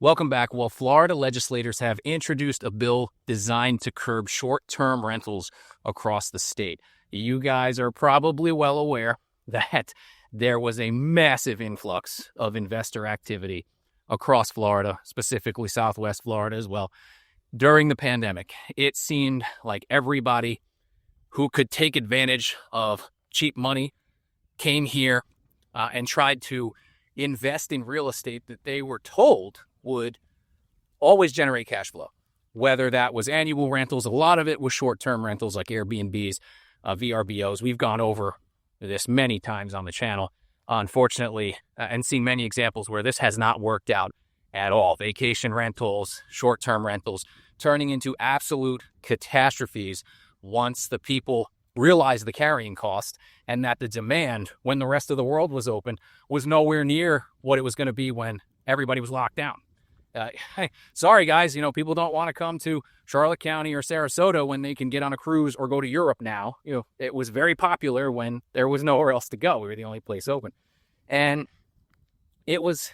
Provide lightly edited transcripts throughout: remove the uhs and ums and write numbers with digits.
Welcome back. Well, Florida legislators have introduced a bill designed to curb short-term rentals across the state. You guys are probably well aware that there was a massive influx of investor activity across Florida, specifically Southwest Florida as well, during the pandemic. It seemed like everybody who could take advantage of cheap money came here and tried to invest in real estate that they were told would always generate cash flow, whether that was annual rentals. A lot of it was short-term rentals like Airbnbs, VRBOs. We've gone over this many times on the channel, unfortunately, and seen many examples where this has not worked out at all. Vacation rentals, short-term rentals, turning into absolute catastrophes once the people realized the carrying cost and that the demand, when the rest of the world was open, was nowhere near what it was going to be when everybody was locked down. Hey, sorry guys, people don't want to come to Charlotte County or Sarasota when they can get on a cruise or go to Europe now. It was very popular when there was nowhere else to go. We were the only place open. And it was,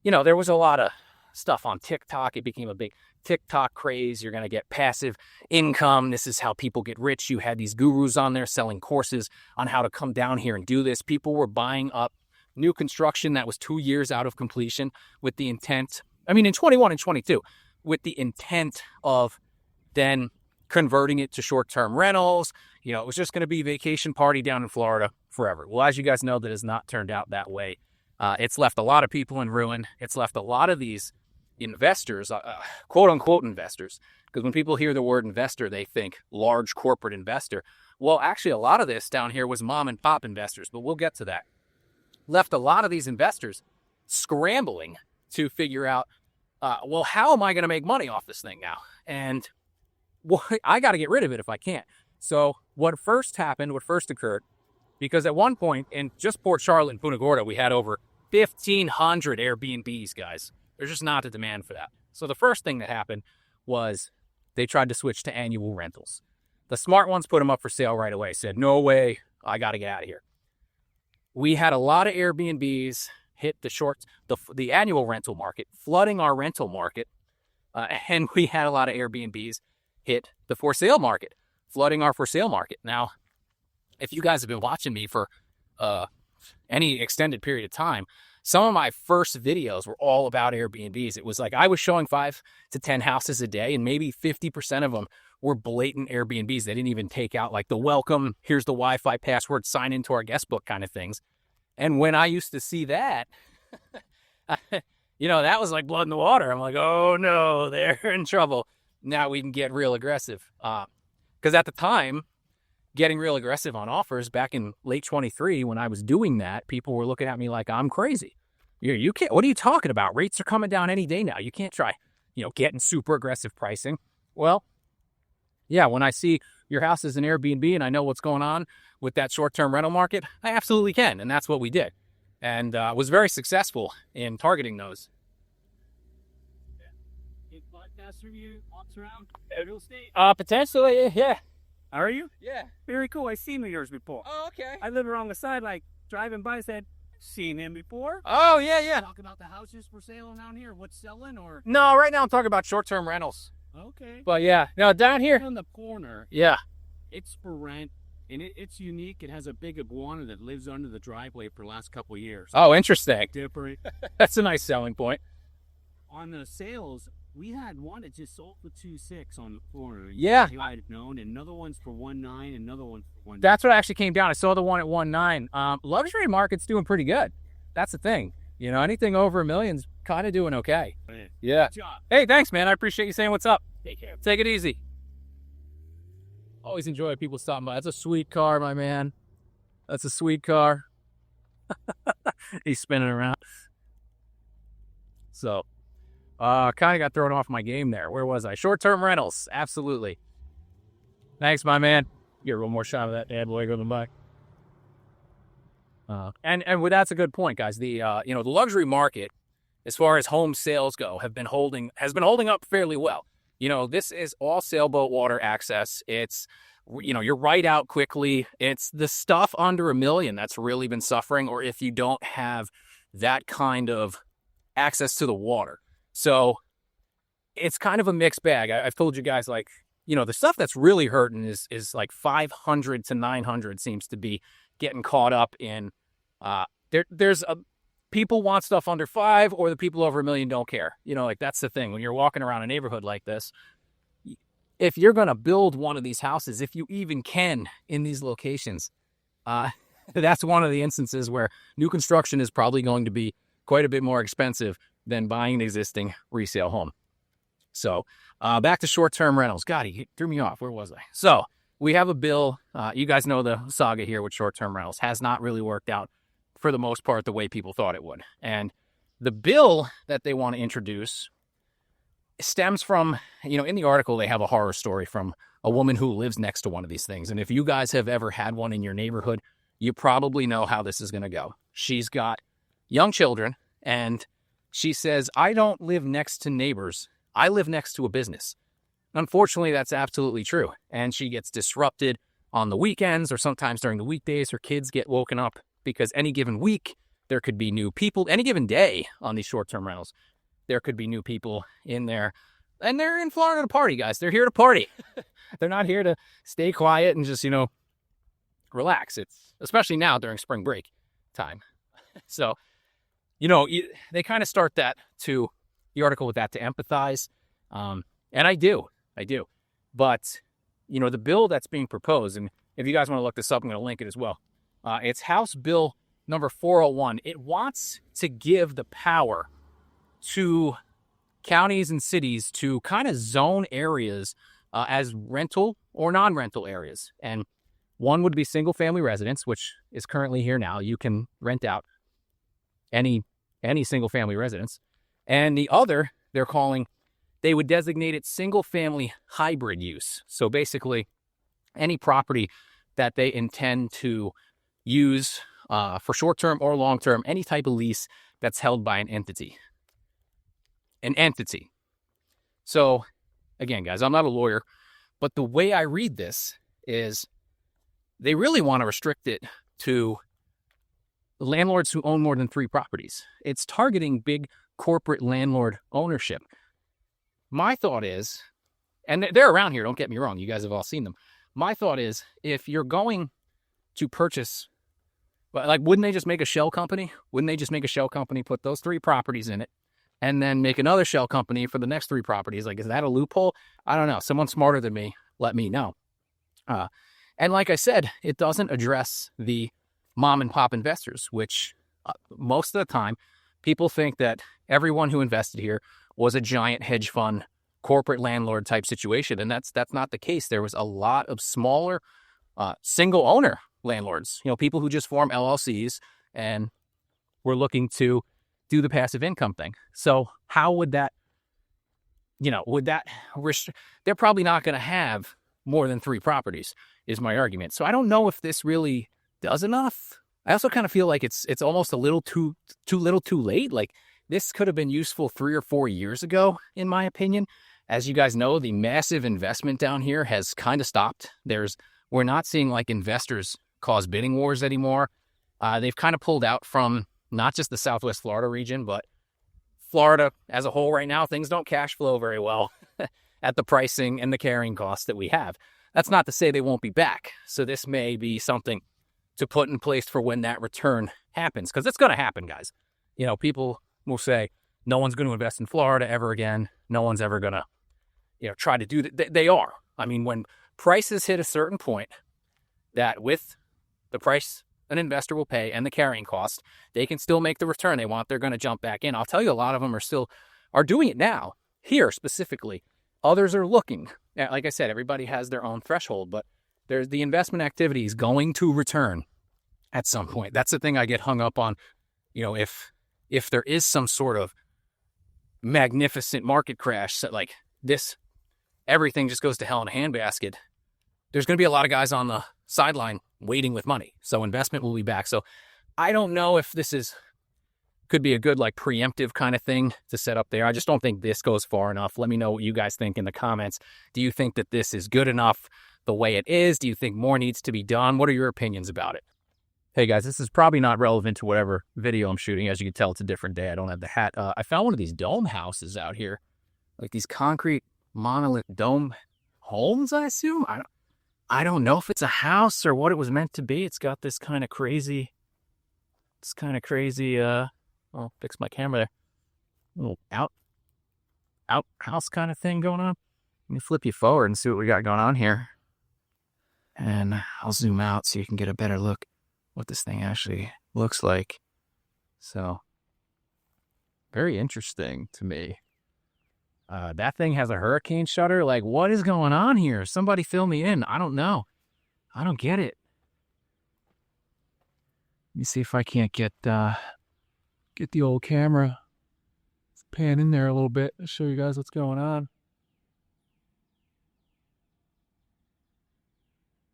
there was a lot of stuff on TikTok. It became a big TikTok craze. You're going to get passive income. This is how people get rich. You had these gurus on there selling courses on how to come down here and do this. People were buying up new construction that was 2 years out of completion with the intent, in 21 and 22, with the intent of then converting it to short-term rentals. It was just going to be vacation party down in Florida forever. Well, as you guys know, that has not turned out that way. It's left a lot of people in ruin. It's left a lot of these investors, quote-unquote investors, because when people hear the word investor, they think large corporate investor. Well, actually, a lot of this down here was mom-and-pop investors, but we'll get to that. Left a lot of these investors scrambling to figure out, how am I going to make money off this thing now? And I got to get rid of it if I can't. So what first occurred, because at one point in just Port Charlotte and Punta Gorda, we had over 1,500 Airbnbs, guys. There's just not the demand for that. So the first thing that happened was they tried to switch to annual rentals. The smart ones put them up for sale right away, said, no way, I got to get out of here. We had a lot of Airbnbs hit the annual rental market, flooding our rental market. And we had a lot of Airbnbs hit the for sale market, flooding our for sale market. Now, if you guys have been watching me for any extended period of time, some of my first videos were all about Airbnbs. It was like I was showing 5 to 10 houses a day, and maybe 50% of them were blatant Airbnbs. They didn't even take out like the welcome, here's the Wi-Fi password, sign into our guest book kind of things. And when I used to see that, that was like blood in the water. I'm like, oh no, they're in trouble. Now we can get real aggressive. Because at the time, getting real aggressive on offers back in late 23, when I was doing that, people were looking at me like I'm crazy. You can't, what are you talking about? Rates are coming down any day now. You can't try, getting super aggressive pricing. Well, yeah, when I see your house is an Airbnb and I know what's going on with that short-term rental market, I absolutely can. And that's what we did. And was very successful in targeting those. Any podcast review walks around real estate? Potentially, yeah. How are you? Yeah. Very cool. I've seen yours before. Oh, okay. I live around the side, like driving by, said, seen him before. Oh, yeah. Talk about the houses for sale around here. What's selling or? No, right now I'm talking about short-term rentals. Okay. But yeah, no, down here. On the corner. Yeah. It's for rent, and it's unique. It has a big iguana that lives under the driveway for the last couple of years. Oh, interesting. Different. That's a nice selling point. On the sales, we had one that just sold for 2.6 on the corner. Yeah. You might have known. And another one's for 1.9, another one for 1.9. That's what actually came down. I saw the one at 1.9. Luxury market's doing pretty good. That's the thing. Anything over $1 million's kind of doing okay. Yeah. Good job. Hey, thanks, man. I appreciate you saying what's up. Take care. Take it easy. Always enjoy people stopping by. That's a sweet car, my man. That's a sweet car. He's spinning around. So, kind of got thrown off my game there. Where was I? Short-term rentals. Absolutely. Thanks, my man. Get one more shot of that bad boy going by. And that's a good point, guys. The the luxury market, as far as home sales go, has been holding up fairly well. This is all sailboat water access. It's, you're right out quickly. It's the stuff under $1 million that's really been suffering, or if you don't have that kind of access to the water. So it's kind of a mixed bag. I've told you guys, like, the stuff that's really hurting is like 500 to 900 seems to be getting caught up in. There's people want stuff under 5, or the people over $1 million don't care. Like, that's the thing. When you're walking around a neighborhood like this, if you're going to build one of these houses, if you even can in these locations, that's one of the instances where new construction is probably going to be quite a bit more expensive than buying an existing resale home. So back to short-term rentals. God, he threw me off. Where was I? So we have a bill. You guys know the saga here with short-term rentals. Has not really worked out for the most part the way people thought it would. And the bill that they want to introduce stems from, in the article, they have a horror story from a woman who lives next to one of these things. And if you guys have ever had one in your neighborhood, you probably know how this is going to go. She's got young children, and she says, I don't live next to neighbors. I live next to a business. Unfortunately, that's absolutely true. And she gets disrupted on the weekends or sometimes during the weekdays. Her kids get woken up because any given week, there could be new people. Any given day on these short-term rentals, there could be new people in there. And they're in Florida to party, guys. They're here to party. They're not here to stay quiet and just, relax. It's especially now during spring break time. So, they kind of start the article with that to empathize. And I do. But, the bill that's being proposed, and if you guys want to look this up, I'm going to link it as well. It's House Bill number 401. It wants to give the power to counties and cities to kind of zone areas as rental or non-rental areas. And one would be single-family residence, which is currently here now. You can rent out any single-family residence. And the other, they would designate it single-family hybrid use. So basically, any property that they intend to use for short-term or long-term, any type of lease that's held by an entity. So, again, guys, I'm not a lawyer, but the way I read this is they really want to restrict it to landlords who own more than 3 properties. It's targeting big corporate landlord ownership. My thought is, and they're around here, don't get me wrong, you guys have all seen them. My thought is, if you're going to purchase, wouldn't they just make a shell company? Put those 3 properties in it, and then make another shell company for the next 3 properties? Is that a loophole? I don't know. Someone smarter than me, let me know. And like I said, it doesn't address the mom and pop investors, which most of the time people think that everyone who invested here was a giant hedge fund, corporate landlord type situation. And that's not the case. There was a lot of smaller single owner landlords, people who just form LLCs and were looking to do the passive income thing. So how would that, they're probably not going to have more than 3 properties is my argument. So I don't know if this really does enough. I also kind of feel like it's almost a little too late. Like, this could have been useful 3 or 4 years ago, in my opinion. As you guys know, the massive investment down here has kind of stopped. We're not seeing investors cause bidding wars anymore. They've kind of pulled out from not just the Southwest Florida region, but Florida as a whole right now. Things don't cash flow very well at the pricing and the carrying costs that we have. That's not to say they won't be back. So this may be something to put in place for when that return happens, because it's going to happen, guys. People will say, no one's going to invest in Florida ever again. No one's ever going to, try to do that. They are. I mean, when prices hit a certain point, that with the price an investor will pay and the carrying cost, they can still make the return they want. They're going to jump back in. I'll tell you, a lot of them are doing it now. Here specifically, others are looking. Like I said, everybody has their own threshold, but there's the investment activity is going to return at some point. That's the thing I get hung up on. If there is some sort of magnificent market crash that everything just goes to hell in a handbasket, there's going to be a lot of guys on the sideline waiting with money. So investment will be back. So I don't know if this could be a good preemptive kind of thing to set up there. I just don't think this goes far enough. Let me know what you guys think in the comments. Do you think that this is good enough the way it is? Do you think more needs to be done? What are your opinions about it? Hey guys, this is probably not relevant to whatever video I'm shooting. As you can tell, it's a different day. I don't have the hat. I found one of these dome houses out here, like these concrete monolith dome homes, I assume. I don't know if it's a house or what it was meant to be. It's got this kind of crazy, I'll fix my camera there. Little outhouse kind of thing going on. Let me flip you forward and see what we got going on here. And I'll zoom out so you can get a better look what this thing actually looks like. So, very interesting to me. That thing has a hurricane shutter. Like, what is going on here? Somebody fill me in. I don't know. I don't get it. Let me see if I can't get the old camera. Let's pan in there a little bit. I'll show you guys what's going on.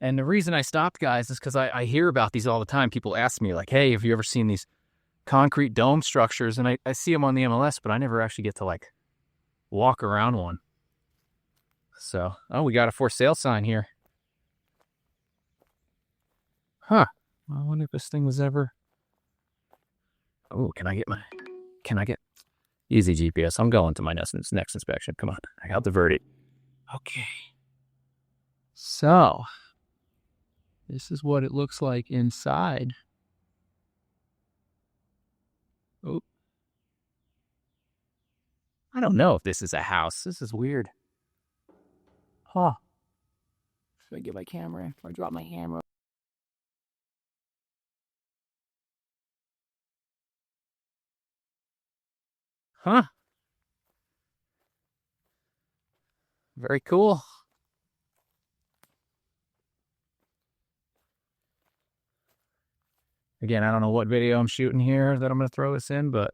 And the reason I stopped, guys, is because I hear about these all the time. People ask me, like, hey, have you ever seen these concrete dome structures? And I see them on the MLS, but I never actually get to, like, walk around one. So, oh, we got a for sale sign here. Huh. I wonder if this thing was ever... Oh, can I get... Easy GPS. I'm going to my next inspection. Come on. I got the verdict. Okay. So... this is what it looks like inside. Oh. I don't know if this is a house. This is weird. Huh. Should I get my camera or drop my camera? Huh. Very cool. Again, I don't know what video I'm shooting here that I'm going to throw this in, but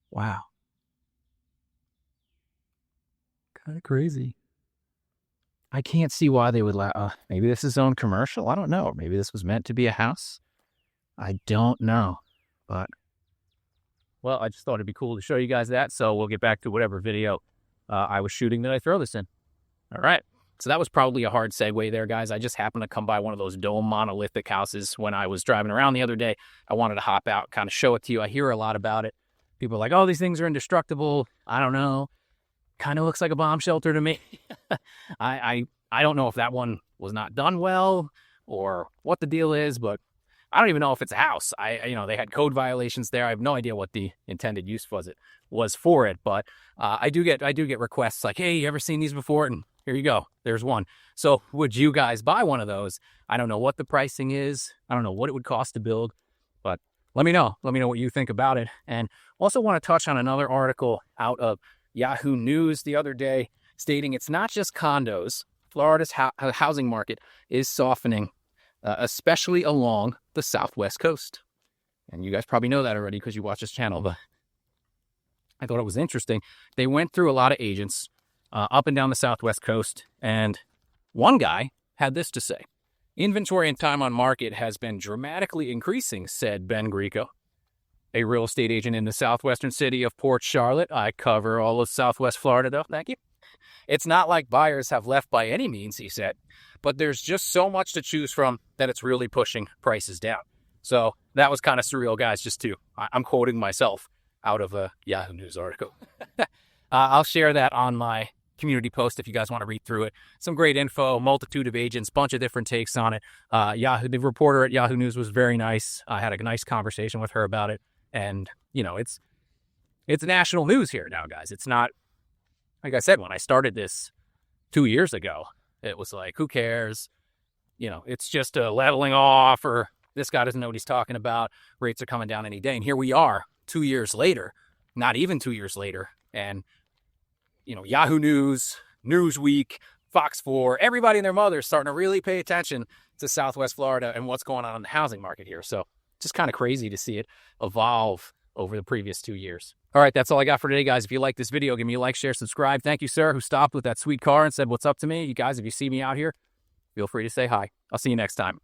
wow. Kind of crazy. I can't see why they would maybe this is own commercial. I don't know. Maybe this was meant to be a house. I don't know. But, well, I just thought it'd be cool to show you guys that. So we'll get back to whatever video I was shooting that I throw this in. All right. So that was probably a hard segue there, guys. I just happened to come by one of those dome monolithic houses when I was driving around the other day. I wanted to hop out, kind of show it to you. I hear a lot about it. People are like, oh, these things are indestructible. I don't know. Kind of looks like a bomb shelter to me. I don't know if that one was not done well or what the deal is, but I don't even know if it's a house. They had code violations there. I have no idea what the intended use was for it, but I do get requests like, hey, you ever seen these before? And here you go. There's one. So would you guys buy one of those? I don't know what the pricing is. I don't know what it would cost to build, but let me know. Let me know what you think about it. And also want to touch on another article out of Yahoo News the other day stating it's not just condos. Florida's housing market is softening, especially along the southwest coast. And you guys probably know that already because you watch this channel, but I thought it was interesting. They went through a lot of agents up and down the southwest coast, and one guy had this to say. Inventory and time on market has been dramatically increasing, said Ben Grieco, a real estate agent in the southwestern city of Port Charlotte. I cover all of southwest Florida, though. Thank you. It's not like buyers have left by any means, he said, but there's just so much to choose from that it's really pushing prices down. So that was kind of surreal, guys, I'm quoting myself out of a Yahoo News article. I'll share that on my community post if you guys want to read through it. Some great info, multitude of agents, bunch of different takes on it. The reporter at Yahoo News was very nice. I had a nice conversation with her about it. And, it's national news here now, guys. It's not, like I said, when I started this 2 years ago, it was like, who cares? It's just a leveling off, or this guy doesn't know what he's talking about. Rates are coming down any day. And here we are 2 years later, not even 2 years later. And, Yahoo News, Newsweek, Fox 4, everybody and their mother is starting to really pay attention to Southwest Florida and what's going on in the housing market here. So just kind of crazy to see it evolve over the previous 2 years. All right, that's all I got for today, guys. If you like this video, give me a like, share, subscribe. Thank you, sir, who stopped with that sweet car and said, what's up to me? You guys, if you see me out here, feel free to say hi. I'll see you next time.